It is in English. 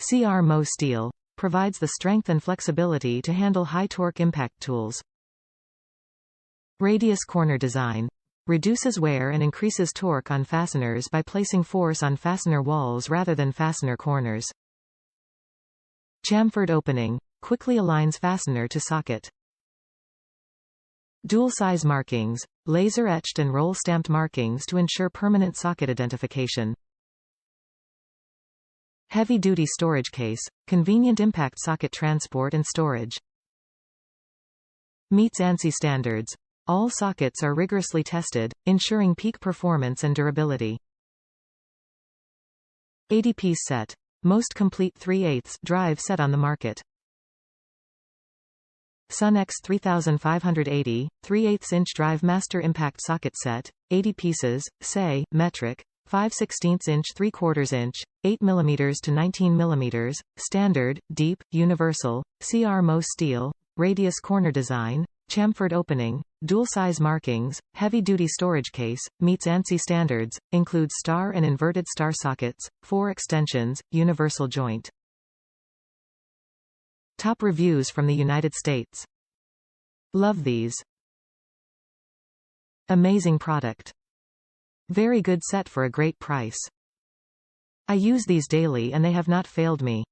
CRMO steel provides the strength and flexibility to handle high-torque impact tools. Radius corner design reduces wear and increases torque on fasteners by placing force on fastener walls rather than fastener corners. Chamfered opening quickly aligns fastener to socket. Dual size markings, laser etched and roll stamped markings to ensure permanent socket identification. Heavy duty storage case, convenient impact socket transport and storage. Meets ANSI standards. All sockets are rigorously tested, ensuring peak performance and durability. 80-piece set. Most complete 3/8 drive set on the market. Sunex 3580, 3/8-inch drive master impact socket set, 80 pieces, SAE, metric, 5/16-inch 3/4-inch, 8 mm to 19 mm, standard, deep, universal, CRMO steel, radius corner design, chamfered opening, dual-size markings, heavy-duty storage case, meets ANSI standards, includes star and inverted star sockets, 4 extensions, universal joint. Top reviews from the United States. Love these. Amazing product. Very good set for a great price. I use these daily and they have not failed me.